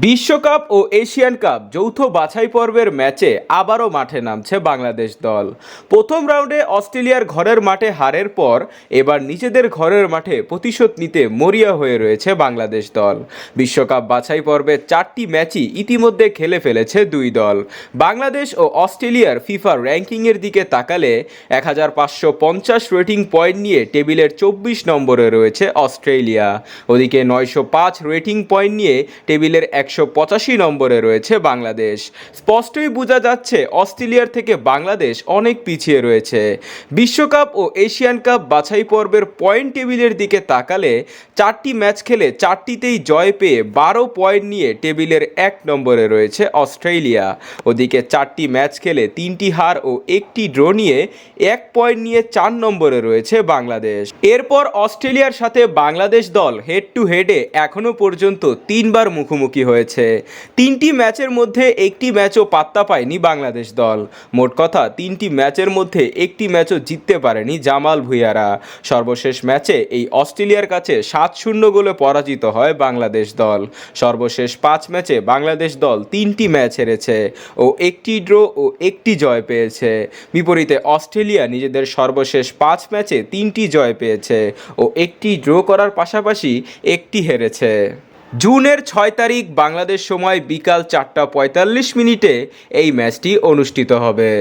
বিশ্বকাপ ও Asian cup যৌথ বাছাই পর্বের ম্যাচে আবারও মাঠে নামছে বাংলাদেশ দল। প্রথম রাউন্ডে অস্ট্রেলিয়ার ঘরের মাঠে হারের পর এবার নিজেদের ঘরের মাঠে প্রতিশোধ নিতে মরিয়া হয়ে রয়েছে বাংলাদেশ দল। বিশ্বকাপ বাছাই পর্বের 4টি ম্যাচই ইতিমধ্যে খেলে ফেলেছে দুই দল। বাংলাদেশ ও অস্ট্রেলিয়ার ফিফা র্যাঙ্কিংয়ের দিকে তাকালে 1550 রেটিং পয়েন্ট নিয়ে টেবিলের 24 নম্বরে রয়েছে অস্ট্রেলিয়া। ওদিকে 905 রেটিং পয়েন্ট নিয়ে টেবিলের 185 নম্বরে রয়েছে বাংলাদেশ। স্পষ্টই বোঝা যাচ্ছে অস্ট্রেলিয়ার থেকে বাংলাদেশ অনেক পিছিয়ে রয়েছে। বিশ্বকাপ ও এশিয়ান কাপ বাছাই পর্বের পয়েন্ট টেবিলের দিকে তাকালে 4টি ম্যাচ খেলে 4টিতেই জয় পেয়ে 12 পয়েন্ট নিয়ে টেবিলের 1 নম্বরে রয়েছে অস্ট্রেলিয়া। ওদিকে 4টি ম্যাচ খেলে 3টি হার ও 1টি ড্র নিয়ে 1 পয়েন্ট নিয়ে 4 নম্বরে রয়েছে বাংলাদেশ। এরপর অস্ট্রেলিয়ার সাথে বাংলাদেশ দল হেড টু হেডে এখনও পর্যন্ত 3বার মুখোমুখি হয়েছে। 3টি ম্যাচের মধ্যে একটি ম্যাচও পাত্তা পায়নি বাংলাদেশ দল। মোট কথা 3টি ম্যাচের মধ্যে একটি ম্যাচও জিততে পারেনি জামাল ভুঁইয়ারা। সর্বশেষ ম্যাচে এই অস্ট্রেলিয়ার কাছে 7-0 গোলে পরাজিত হয় বাংলাদেশ দল। সর্বশেষ 5 ম্যাচে বাংলাদেশ দল 3টি ম্যাচ হেরেছে ও 1টি ড্র ও 1টি জয় পেয়েছে। বিপরীতে অস্ট্রেলিয়া নিজেদের সর্বশেষ 5 ম্যাচে 3টি জয় পেয়েছে ও 1টি ড্র করার পাশাপাশি 1টি হেরেছে। জুনের 6 তারিখ বাংলাদেশ সময় বিকাল 4টা 45 মিনিটে এই ম্যাচটি অনুষ্ঠিত হবে।